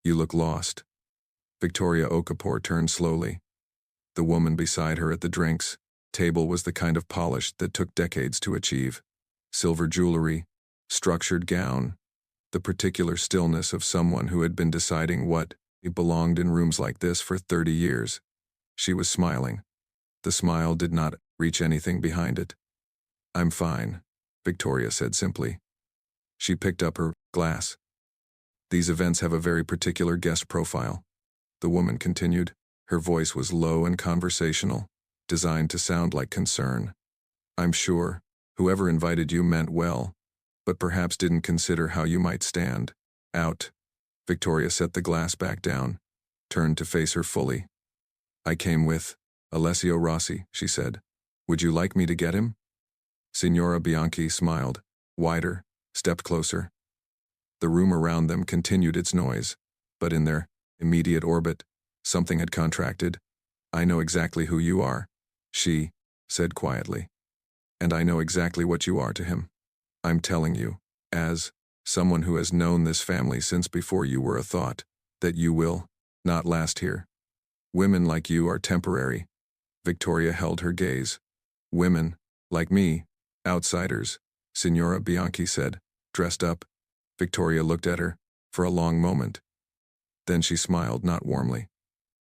You look lost. Victoria Okafor turned slowly. The woman beside her at the drinks table was the kind of polish that took decades to achieve. Silver jewelry, structured gown, the particular stillness of someone who had been deciding what belonged in rooms like this for 30 years. She was smiling. The smile did not reach anything behind it. "I'm fine," Victoria said simply. She picked up her glass. "These events have a very particular guest profile," the woman continued. Her voice was low and conversational, designed to sound like concern. "I'm sure whoever invited you meant well, but perhaps didn't consider how you might stand out." Victoria set the glass back down, turned to face her fully. "I came with Alessio Rossi," she said. "Would you like me to get him?" Signora Bianchi smiled, wider, stepped closer. The room around them continued its noise, but in their immediate orbit, something had contracted. "I know exactly who you are," she said quietly. "And I know exactly what you are to him. I'm telling you, as someone who has known this family since before you were a thought, that you will not last here. Women like you are temporary." Victoria held her gaze. "Women, like me, outsiders," Signora Bianchi said, dressed up. Victoria looked at her for a long moment. Then she smiled, not warmly.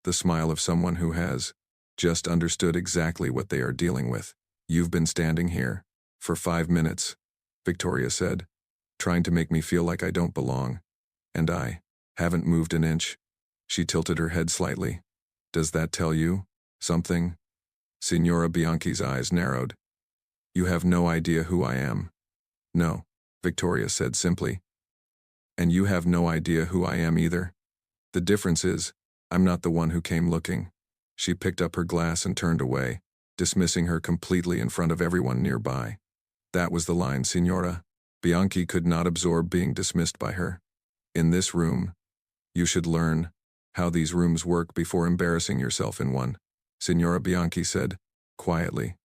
The smile of someone who has just understood exactly what they are dealing with. "You've been standing here for 5 minutes," Victoria said, "trying to make me feel like I don't belong. And I haven't moved an inch." She tilted her head slightly. "Does that tell you something?" Signora Bianchi's eyes narrowed. "You have no idea who I am." "No," Victoria said simply. "And you have no idea who I am either. The difference is, I'm not the one who came looking." She picked up her glass and turned away, dismissing her completely in front of everyone nearby. That was the line Signora Bianchi could not absorb being dismissed by her. "In this room, you should learn how these rooms work before embarrassing yourself in one," Signora Bianchi said, quietly.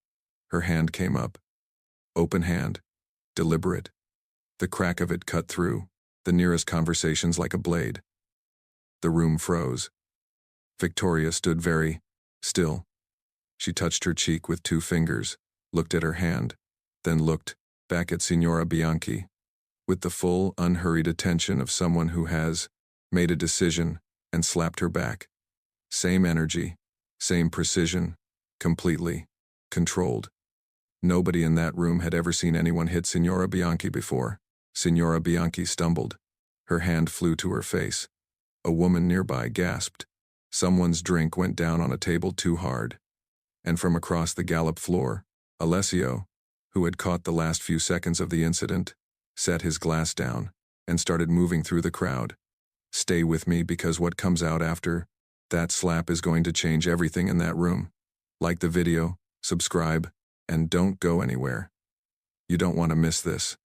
Her hand came up. Open hand, deliberate. The crack of it cut through the nearest conversations like a blade. The room froze. Victoria stood very still. She touched her cheek with 2 fingers, looked at her hand, then looked back at Signora Bianchi, with the full, unhurried attention of someone who has made a decision and slapped her back. Same energy, same precision, completely controlled. Nobody in that room had ever seen anyone hit Signora Bianchi before. Signora Bianchi stumbled. Her hand flew to her face. A woman nearby gasped. Someone's drink went down on a table too hard. And from across the gallop floor, Alessio, who had caught the last few seconds of the incident, set his glass down and started moving through the crowd. "Stay with me, because what comes out after that slap is going to change everything in that room. Like the video, subscribe, and don't go anywhere. You don't want to miss this."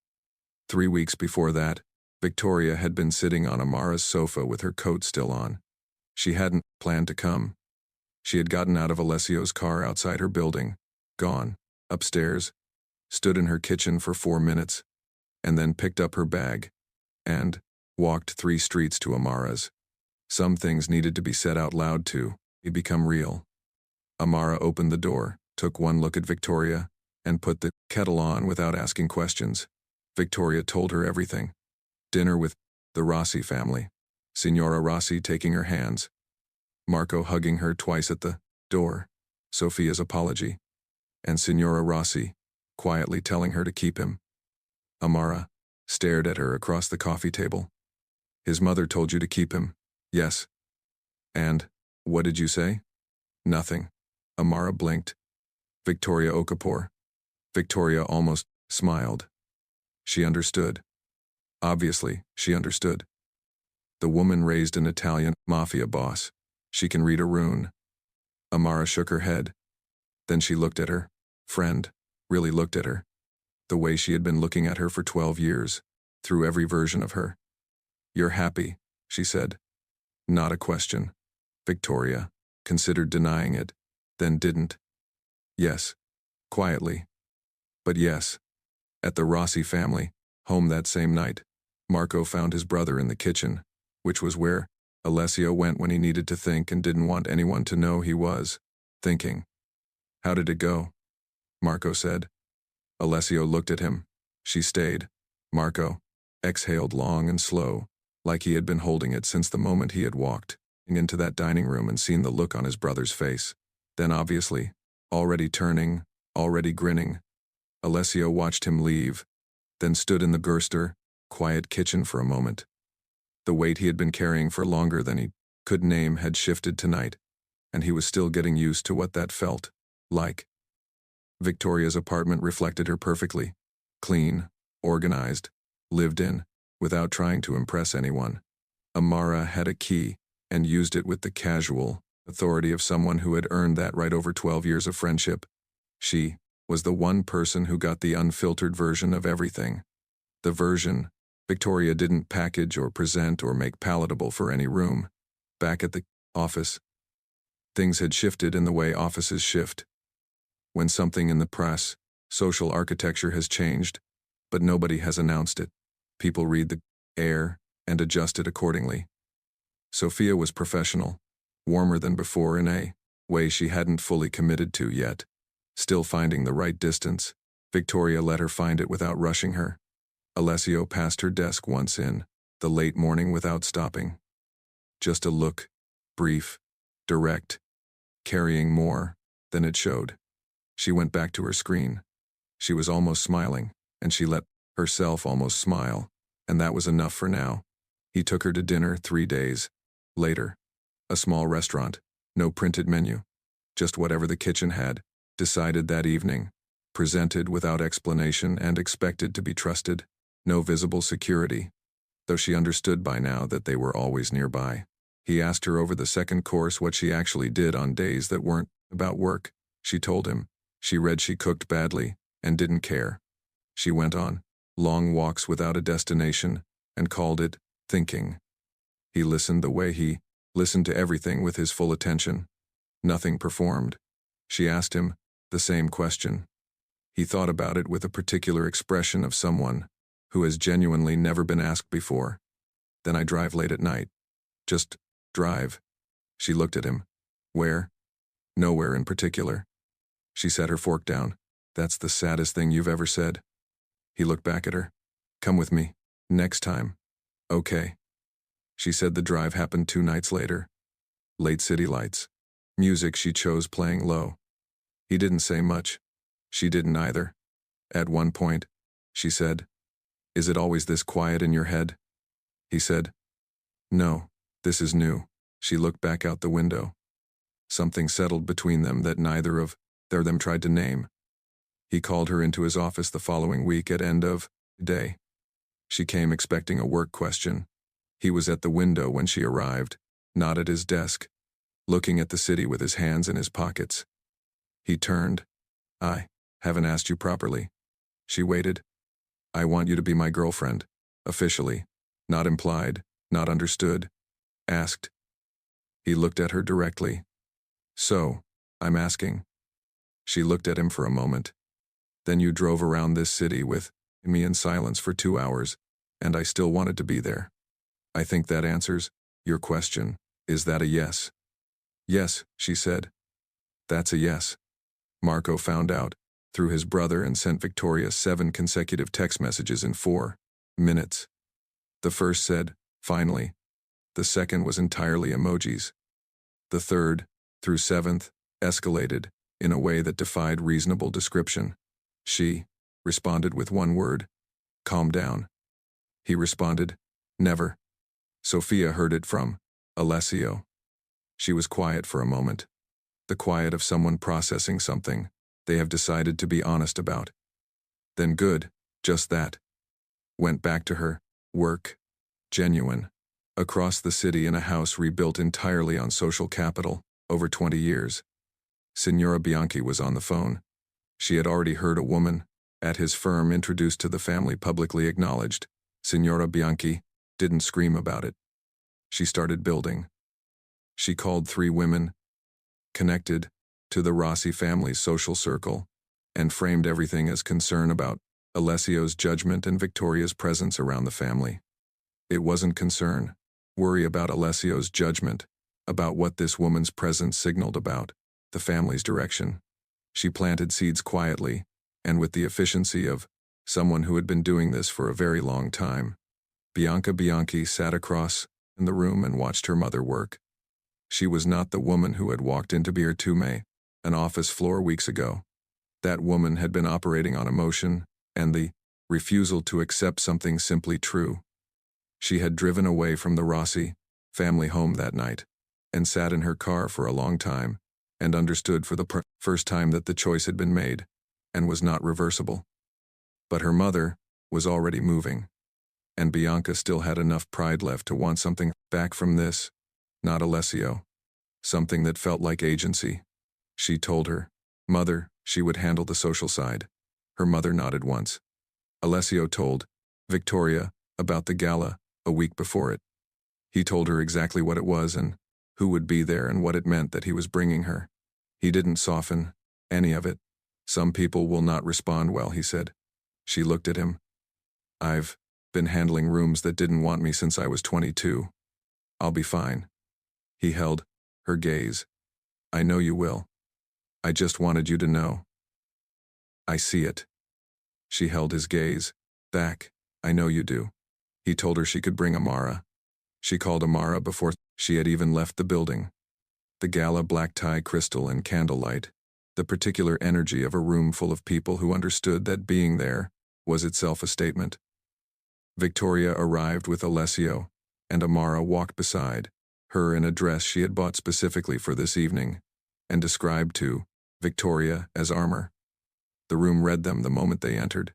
3 weeks before that, Victoria had been sitting on Amara's sofa with her coat still on. She hadn't planned to come. She had gotten out of Alessio's car outside her building, gone upstairs, stood in her kitchen for 4 minutes, and then picked up her bag and walked 3 streets to Amara's. Some things needed to be said out loud to become real. Amara opened the door, took one look at Victoria, and put the kettle on without asking questions. Victoria told her everything. Dinner with the Rossi family, Signora Rossi taking her hands, Marco hugging her twice at the door, Sophia's apology, and Signora Rossi quietly telling her to keep him. Amara stared at her across the coffee table. "His mother told you to keep him?" "Yes." "And what did you say?" "Nothing." Amara blinked. "Victoria Okafor." Victoria almost smiled. She understood. Obviously, she understood. The woman raised an Italian Mafia boss. She can read a rune. Amara shook her head. Then she looked at her friend, really looked at her, the way she had been looking at her for 12 years, through every version of her. "You're happy," she said. Not a question. Victoria considered denying it, then didn't. "Yes." Quietly. But yes. At the Rossi family home that same night, Marco found his brother in the kitchen, which was where Alessio went when he needed to think and didn't want anyone to know he was thinking. How did it go? Marco said. Alessio looked at him. She stayed. Marco exhaled long and slow, like he had been holding it since the moment he had walked into that dining room and seen the look on his brother's face. Then obviously, already turning, already grinning, Alessio watched him leave, then stood in the Gerster, quiet kitchen for a moment. The weight he had been carrying for longer than he could name had shifted tonight, and he was still getting used to what that felt like. Victoria's apartment reflected her perfectly. Clean, organized, lived in, without trying to impress anyone. Amara had a key, and used it with the casual authority of someone who had earned that right over 12 years of friendship. She was the one person who got the unfiltered version of everything. The version Victoria didn't package or present or make palatable for any room. Back at the office, things had shifted in the way offices shift. When something in the press, social architecture has changed, but nobody has announced it. People read the air and adjust it accordingly. Sophia was professional, warmer than before in a way she hadn't fully committed to yet. Still finding the right distance, Victoria let her find it without rushing her. Alessio passed her desk once in the late morning without stopping. Just a look, brief, direct, carrying more than it showed. She went back to her screen. She was almost smiling, and she let herself almost smile, and that was enough for now. He took her to dinner 3 days later. A small restaurant, no printed menu, just whatever the kitchen had decided that evening, presented without explanation and expected to be trusted. No visible security, though she understood by now that they were always nearby. He asked her over the second course what she actually did on days that weren't about work. She told him. She read she cooked badly and didn't care. She went on long walks without a destination and called it thinking. He listened the way he listened to everything with his full attention. Nothing performed. She asked him the same question. He thought about it with a particular expression of someone who has genuinely never been asked before. Then I drive late at night. Just drive. She looked at him. Where? Nowhere in particular. She set her fork down. That's the saddest thing you've ever said. He looked back at her. Come with me. Next time. Okay. She said the drive happened 2 nights later. Late city lights. Music she chose playing low. He didn't say much. She didn't either. At one point, she said, "Is it always this quiet in your head?" He said, "No, this is new." She looked back out the window. Something settled between them that neither of them tried to name. He called her into his office the following week at end of day. She came expecting a work question. He was at the window when she arrived, not at his desk, looking at the city with his hands in his pockets. He turned. "I haven't asked you properly." She waited. "I want you to be my girlfriend, officially, not implied, not understood, asked." He looked at her directly. "So, I'm asking." She looked at him for a moment. "Then you drove around this city with me in silence for 2 hours, and I still wanted to be there. I think that answers your question. Is that a yes?" "Yes," she said. "That's a yes." Marco found out through his brother and sent Victoria 7 consecutive text messages in 4 minutes. The first said, "Finally." The second was entirely emojis. The third, through 7th, escalated in a way that defied reasonable description. She responded with one word, "Calm down." He responded, "Never." Sophia heard it from Alessio. She was quiet for a moment. The quiet of someone processing something they have decided to be honest about. Then good, just that. Went back to her work, genuine, across the city in a house rebuilt entirely on social capital, over 20 years. Signora Bianchi was on the phone. She had already heard a woman at his firm introduced to the family publicly acknowledged. Signora Bianchi didn't scream about it. She started building. She called 3 women connected to the Rossi family's social circle and framed everything as concern about Alessio's judgment and Victoria's presence around the family. It wasn't concern. worry about Alessio's judgment, about what this woman's presence signaled about the family's direction. She planted seeds quietly, and with the efficiency of someone who had been doing this for a very long time. Bianca Bianchi sat across in the room and watched her mother work. She was not the woman who had walked into Birtume, an office floor weeks ago. That woman had been operating on emotion and the refusal to accept something simply true. She had driven away from the Rossi family home that night and sat in her car for a long time and understood for the first time that the choice had been made and was not reversible. But her mother was already moving, and Bianca still had enough pride left to want something back from this, not Alessio. Something that felt like agency. She told her mother she would handle the social side. Her mother nodded once. Alessio told Victoria about the gala a week before it. He told her exactly what it was and who would be there and what it meant that he was bringing her. He didn't soften any of it. Some people will not respond well, he said. She looked at him. I've been handling rooms that didn't want me since I was 22. I'll be fine. He held her gaze. I know you will. I just wanted you to know. I see it. She held his gaze back. I know you do. He told her she could bring Amara. She called Amara before she had even left the building. The gala black tie crystal and candlelight, the particular energy of a room full of people who understood that being there was itself a statement. Victoria arrived with Alessio, and Amara walked beside her in a dress she had bought specifically for this evening, and described to Victoria as armor. The room read them the moment they entered.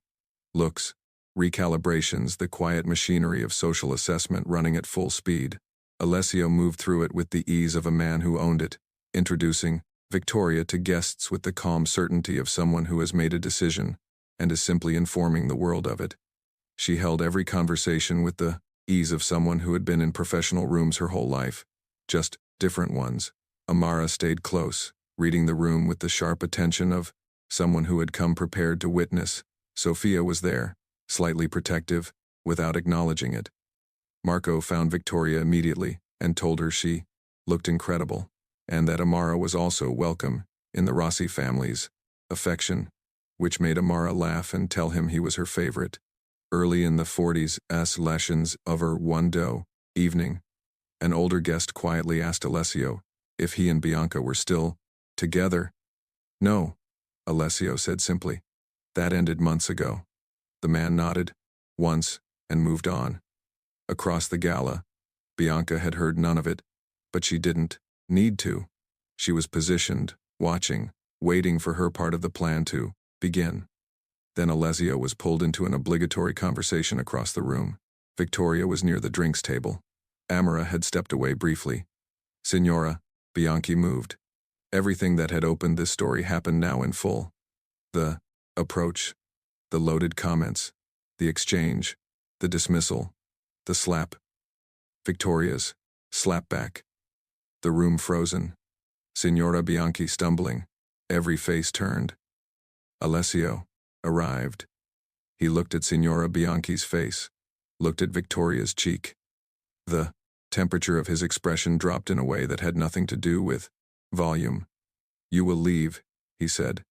Looks, recalibrations, the quiet machinery of social assessment running at full speed. Alessio moved through it with the ease of a man who owned it, introducing Victoria to guests with the calm certainty of someone who has made a decision and is simply informing the world of it. She held every conversation with the ease of someone who had been in professional rooms her whole life, just different ones. Amara stayed close, reading the room with the sharp attention of someone who had come prepared to witness. Sophia was there, slightly protective, without acknowledging it. Marco found Victoria immediately and told her she looked incredible, and that Amara was also welcome in the Rossi family's affection, which made Amara laugh and tell him he was her favorite. Early in the 40s, lessons of her one-do evening, an older guest quietly asked Alessio if he and Bianca were still together. No, Alessio said simply. That ended months ago. The man nodded once and moved on. Across the gala, Bianca had heard none of it, but she didn't need to. She was positioned, watching, waiting for her part of the plan to begin. Then Alessio was pulled into an obligatory conversation across the room. Victoria was near the drinks table. Amara had stepped away briefly. Signora, Bianchi moved. Everything that had opened this story happened now in full. The approach, the loaded comments, the exchange, the dismissal, the slap. Victoria's slap back. The room frozen. Signora Bianchi stumbling. Every face turned. Alessio arrived. He looked at Signora Bianchi's face, looked at Victoria's cheek. The temperature of his expression dropped in a way that had nothing to do with volume. You will leave, he said.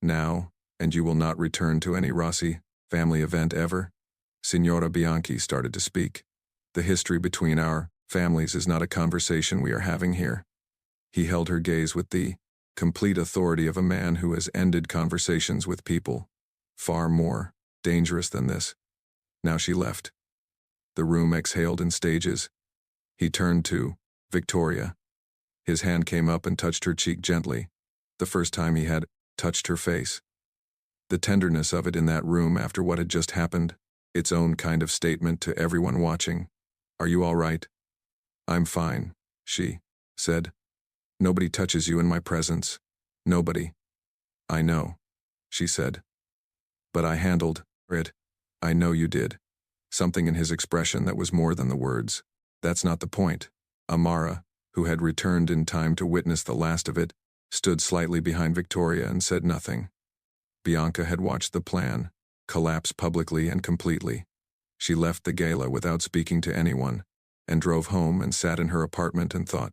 Now, and you will not return to any Rossi family event ever? Signora Bianchi started to speak. The history between our families is not a conversation we are having here. He held her gaze with the complete authority of a man who has ended conversations with people far more dangerous than this. Now she left. The room exhaled in stages. He turned to Victoria. His hand came up and touched her cheek gently, the first time he had touched her face. The tenderness of it in that room after what had just happened, its own kind of statement to everyone watching. Are you all right? I'm fine, she said. Nobody touches you in my presence. Nobody. I know, she said. But I handled it. I know you did. Something in his expression that was more than the words. That's not the point. Amara, who had returned in time to witness the last of it, stood slightly behind Victoria and said nothing. Bianca had watched the plan collapse publicly and completely. She left the gala without speaking to anyone, and drove home and sat in her apartment and thought.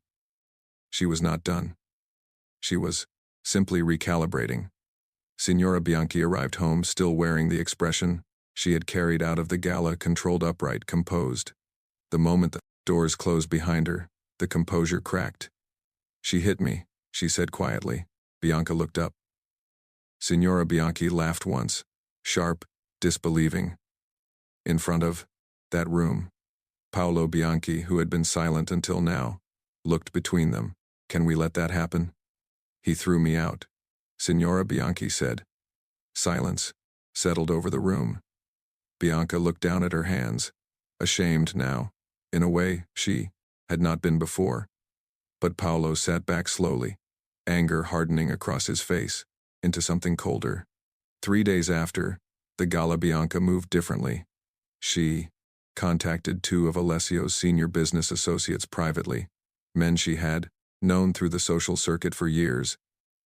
She was not done. She was simply recalibrating. Signora Bianchi arrived home still wearing the expression she had carried out of the gala, controlled, upright, composed. The moment the doors closed behind her, the composure cracked. "She hit me," she said quietly. Bianca looked up. Signora Bianchi laughed once, sharp, disbelieving. In front of that room, Paolo Bianchi, who had been silent until now, looked between them. "Can we let that happen?" "He threw me out," Signora Bianchi said. Silence settled over the room. Bianca looked down at her hands, ashamed now, in a way she had not been before. But Paolo sat back slowly, anger hardening across his face into something colder. 3 days after, the Gala, Bianca moved differently. She contacted 2 of Alessio's senior business associates privately, men she had known through the social circuit for years,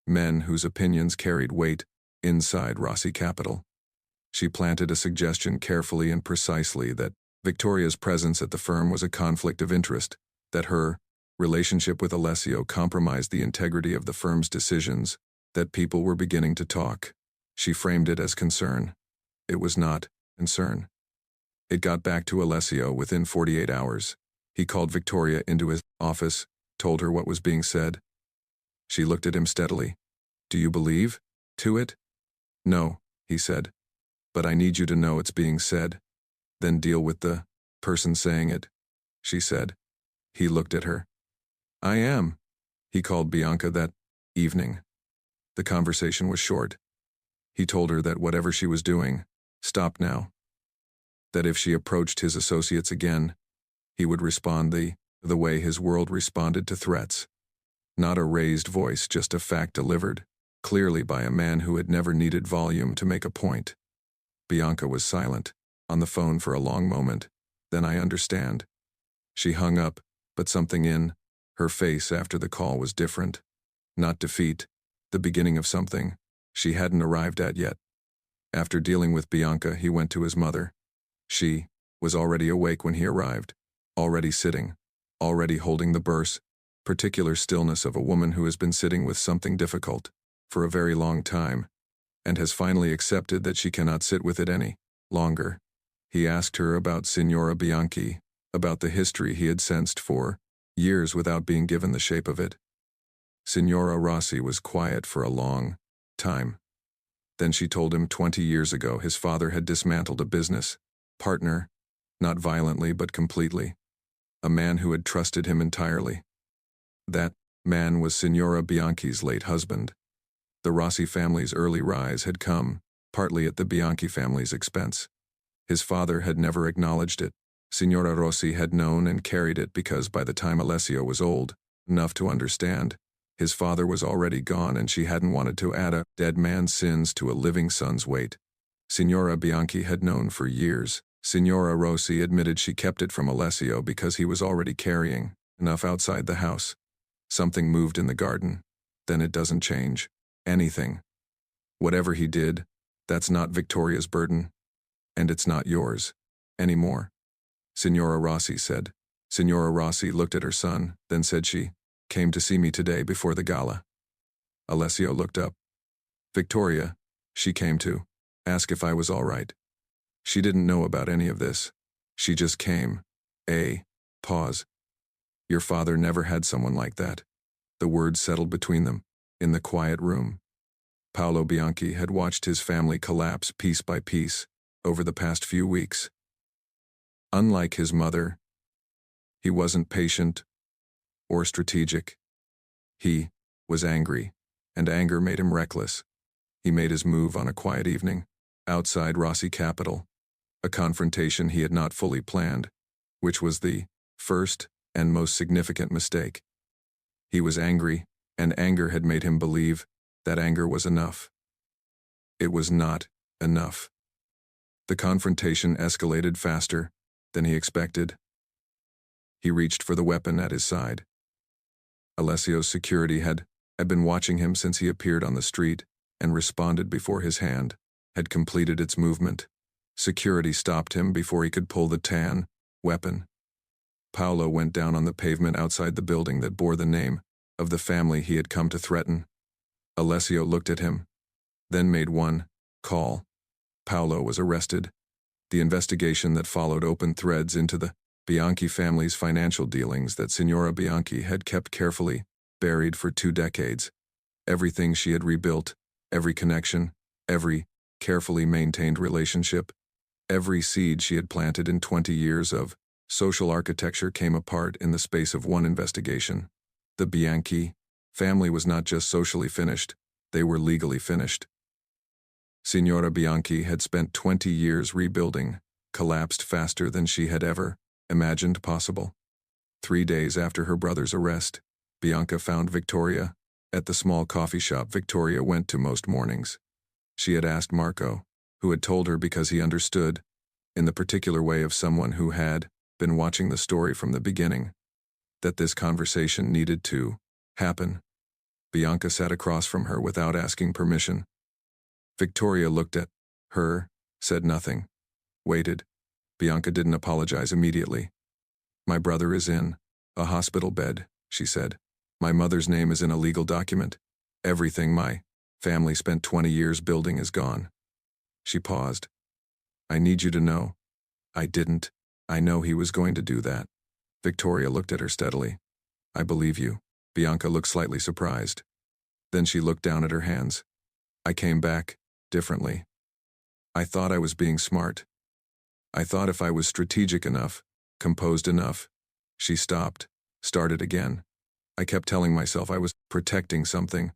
men whose opinions carried weight inside Rossi Capital. She planted a suggestion carefully and precisely that Victoria's presence at the firm was a conflict of interest, that her relationship with Alessio compromised the integrity of the firm's decisions, that people were beginning to talk. She framed it as concern. It was not concern. It got back to Alessio within 48 hours. He called Victoria into his office, told her what was being said. She looked at him steadily. "Do you believe to it?" "No," he said. "But I need you to know it's being said. Then deal with the person saying it," she said. He looked at her. "I am." He called Bianca that evening. The conversation was short. He told her that whatever she was doing, stop now. That if she approached his associates again, he would respond the way his world responded to threats. Not a raised voice, just a fact delivered, clearly by a man who had never needed volume to make a point. Bianca was silent, on the phone for a long moment. "Then I understand." She hung up, but something in her face after the call was different. Not defeat, the beginning of something she hadn't arrived at yet. After dealing with Bianca, he went to his mother. She was already awake when he arrived, already sitting, already holding the particular stillness of a woman who has been sitting with something difficult for a very long time, and has finally accepted that she cannot sit with it any longer. He asked her about Signora Bianchi, about the history he had sensed for years without being given the shape of it. Signora Rossi was quiet for a long time. Then she told him 20 years ago his father had dismantled a business partner, not violently but completely. A man who had trusted him entirely. That man was Signora Bianchi's late husband. The Rossi family's early rise had come, partly at the Bianchi family's expense. His father had never acknowledged it. Signora Rossi had known and carried it because by the time Alessio was old enough to understand, his father was already gone and she hadn't wanted to add a dead man's sins to a living son's weight. Signora Bianchi had known for years. Signora Rossi admitted she kept it from Alessio because he was already carrying enough outside the house. Something moved in the garden. Then it doesn't change anything. Whatever he did, that's not Victoria's burden. And it's not yours anymore. Signora Rossi said. Signora Rossi looked at her son, then said she came to see me today before the gala. Alessio looked up. Victoria, she came to ask if I was all right. She didn't know about any of this. She just came. Pause. Your father never had someone like that. The words settled between them, in the quiet room. Paolo Bianchi had watched his family collapse piece by piece over the past few weeks. Unlike his mother, he wasn't patient or strategic. He was angry, and anger made him reckless. He made his move on a quiet evening, outside Rossi Capital, a confrontation he had not fully planned, which was the first and most significant mistake. He was angry, and anger had made him believe that anger was enough. It was not enough. The confrontation escalated faster than he expected. He reached for the weapon at his side. Alessio's security had been watching him since he appeared on the street and responded before his hand had completed its movement. Security stopped him before he could pull the weapon. Paolo went down on the pavement outside the building that bore the name of the family he had come to threaten. Alessio looked at him, then made one call. Paolo was arrested. The investigation that followed opened threads into the Bianchi family's financial dealings that Signora Bianchi had kept carefully buried for 2 decades. Everything she had rebuilt, every connection, every carefully maintained relationship, every seed she had planted in 20 years of social architecture came apart in the space of one investigation. The Bianchi family was not just socially finished, they were legally finished. Signora Bianchi had spent 20 years rebuilding, collapsed faster than she had ever imagined possible. 3 days after her brother's arrest, Bianca found Victoria at the small coffee shop Victoria went to most mornings. She had asked Marco, who had told her because he understood, in the particular way of someone who had been watching the story from the beginning, that this conversation needed to happen. Bianca sat across from her without asking permission. Victoria looked at her, said nothing, waited. Bianca didn't apologize immediately. "My brother is in a hospital bed," she said. "My mother's name is in a legal document. Everything my family spent 20 years building is gone." She paused. "I need you to know. I didn't. I know he was going to do that." Victoria looked at her steadily. "I believe you." Bianca looked slightly surprised. Then she looked down at her hands. "I came back differently. I thought I was being smart. I thought if I was strategic enough, composed enough." She stopped, started again. "I kept telling myself I was protecting something,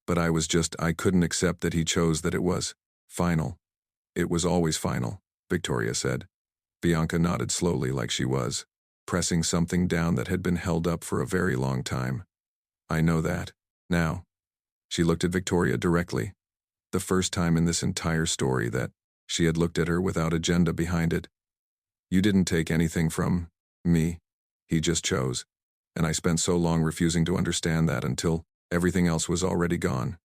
but I couldn't accept that he chose that it was final." "It was always final," Victoria said. Bianca nodded slowly like she was pressing something down that had been held up for a very long time. "I know that now." She looked at Victoria directly. The first time in this entire story that she had looked at her without agenda behind it. "You didn't take anything from me. He just chose. And I spent so long refusing to understand that until everything else was already gone."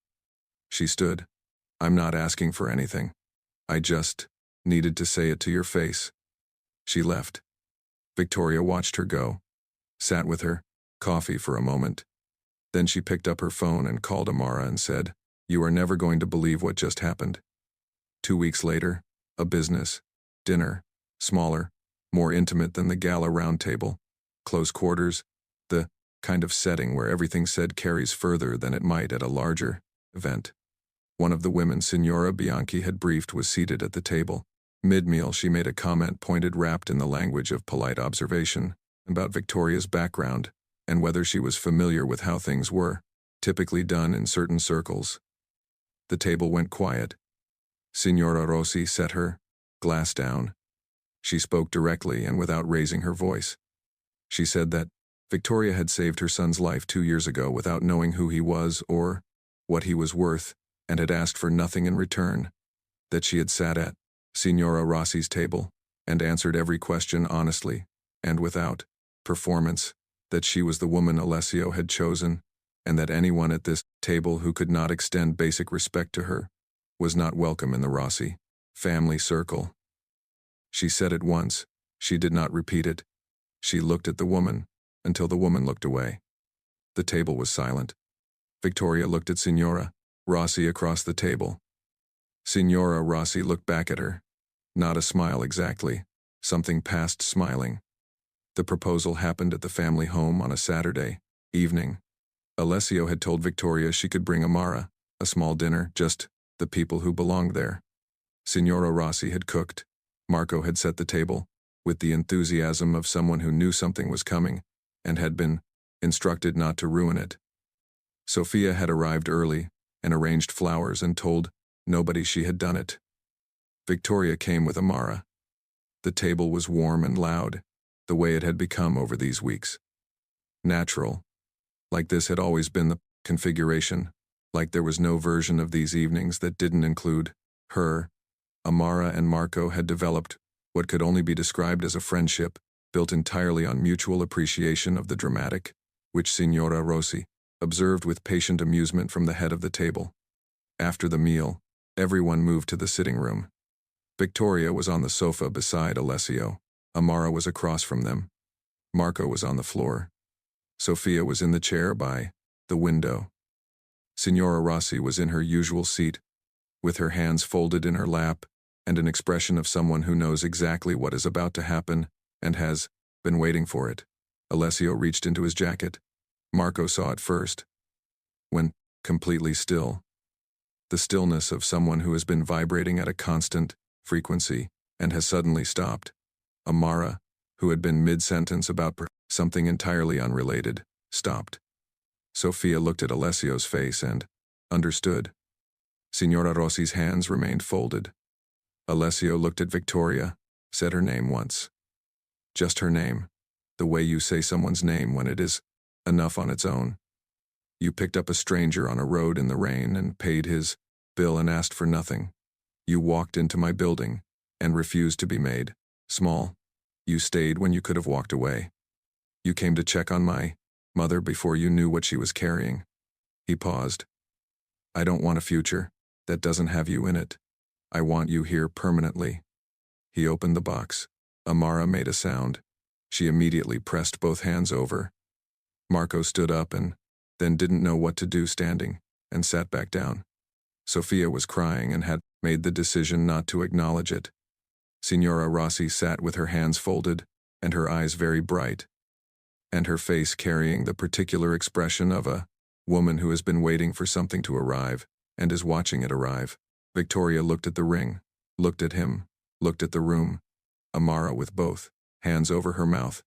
She stood. "I'm not asking for anything. I just needed to say it to your face." She left. Victoria watched her go, sat with her coffee for a moment. Then she picked up her phone and called Amara and said, "You are never going to believe what just happened." 2 weeks later, a business dinner, smaller, more intimate than the Gala round table, close quarters, the kind of setting where everything said carries further than it might at a larger event. One of the women Signora Bianchi had briefed was seated at the table. Mid-meal she made a comment pointed wrapped in the language of polite observation about Victoria's background and whether she was familiar with how things were typically done in certain circles. The table went quiet. Signora Rossi set her glass down. She spoke directly and without raising her voice. She said that Victoria had saved her son's life 2 years ago without knowing who he was or what he was worth and had asked for nothing in return, that she had sat at Signora Rossi's table and answered every question honestly and without performance, that she was the woman Alessio had chosen, and that anyone at this table who could not extend basic respect to her was not welcome in the Rossi family circle. She said it once. She did not repeat it. She looked at the woman until the woman looked away. The table was silent. Victoria looked at Signora Rossi across the table. Signora Rossi looked back at her. Not a smile exactly, something past smiling. The proposal happened at the family home on a Saturday evening. Alessio had told Victoria she could bring Amara, a small dinner, just the people who belonged there. Signora Rossi had cooked. Marco had set the table, with the enthusiasm of someone who knew something was coming and had been instructed not to ruin it. Sophia had arrived early and arranged flowers and told nobody she had done it. Victoria came with Amara. The table was warm and loud, the way it had become over these weeks. Natural. Like this had always been the configuration, like there was no version of these evenings that didn't include her. Amara and Marco had developed what could only be described as a friendship, built entirely on mutual appreciation of the dramatic, which Signora Rossi observed with patient amusement from the head of the table. After the meal, everyone moved to the sitting room. Victoria was on the sofa beside Alessio. Amara was across from them. Marco was on the floor. Sofia was in the chair by the window. Signora Rossi was in her usual seat, with her hands folded in her lap and an expression of someone who knows exactly what is about to happen and has been waiting for it. Alessio reached into his jacket. Marco saw it first. When completely still. The stillness of someone who has been vibrating at a constant frequency and has suddenly stopped. Amara, who had been mid-sentence about something entirely unrelated, stopped. Sofia looked at Alessio's face and understood. Signora Rossi's hands remained folded. Alessio looked at Victoria, said her name once. Just her name, the way you say someone's name when it is enough on its own. You picked up a stranger on a road in the rain and paid his bill and asked for nothing. You walked into my building and refused to be made small. You stayed when you could have walked away. You came to check on my mother before you knew what she was carrying. He paused. I don't want a future that doesn't have you in it. I want you here permanently. He opened the box. Amara made a sound. She immediately pressed both hands over. Marco stood up and then didn't know what to do standing, and sat back down. Sofia was crying and had made the decision not to acknowledge it. Signora Rossi sat with her hands folded and her eyes very bright, and her face carrying the particular expression of a woman who has been waiting for something to arrive and is watching it arrive. Victoria looked at the ring, looked at him, looked at the room. Amara with both hands over her mouth.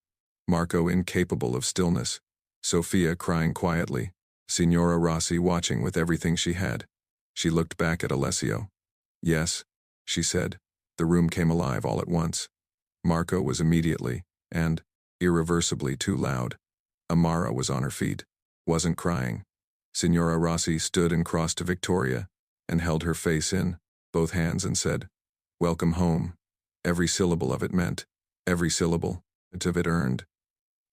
Marco incapable of stillness. Sofia crying quietly. Signora Rossi watching with everything she had. She looked back at Alessio. Yes, she said. The room came alive all at once. Marco was immediately and irreversibly too loud. Amara was on her feet, wasn't crying. Signora Rossi stood and crossed to Victoria and held her face in both hands and said, Welcome home. Every syllable of it meant, every syllable of it earned.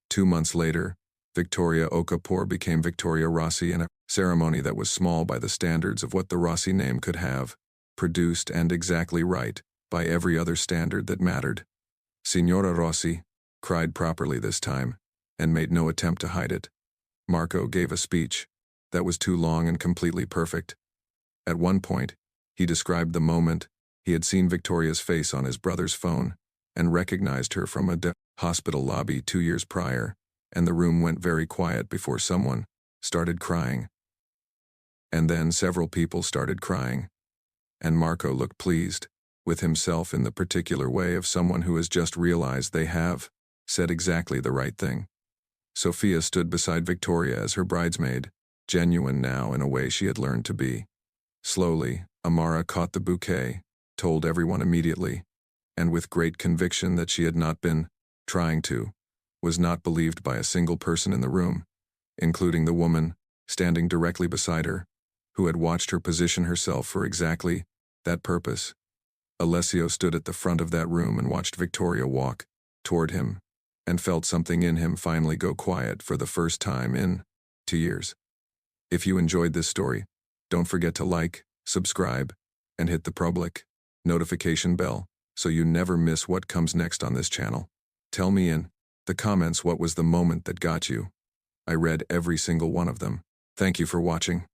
2 months later, Victoria Okafor became Victoria Rossi in a ceremony that was small by the standards of what the Rossi name could have, produced and exactly right by every other standard that mattered. Signora Rossi cried properly this time and made no attempt to hide it. Marco gave a speech that was too long and completely perfect. At one point, he described the moment he had seen Victoria's face on his brother's phone and recognized her from a hospital lobby 2 years prior, and the room went very quiet before someone started crying. And then several people started crying. And Marco looked pleased with himself in the particular way of someone who has just realized they have said exactly the right thing. Sofia stood beside Victoria as her bridesmaid, genuine now in a way she had learned to be. Slowly, Amara caught the bouquet, told everyone immediately, and with great conviction that she had not been trying to, was not believed by a single person in the room, including the woman standing directly beside her, who had watched her position herself for exactly that purpose. Alessio stood at the front of that room and watched Victoria walk toward him, and felt something in him finally go quiet for the first time in 2 years. If you enjoyed this story, don't forget to like, subscribe, and hit the public notification bell so you never miss what comes next on this channel. Tell me in the comments what was the moment that got you. I read every single one of them. Thank you for watching.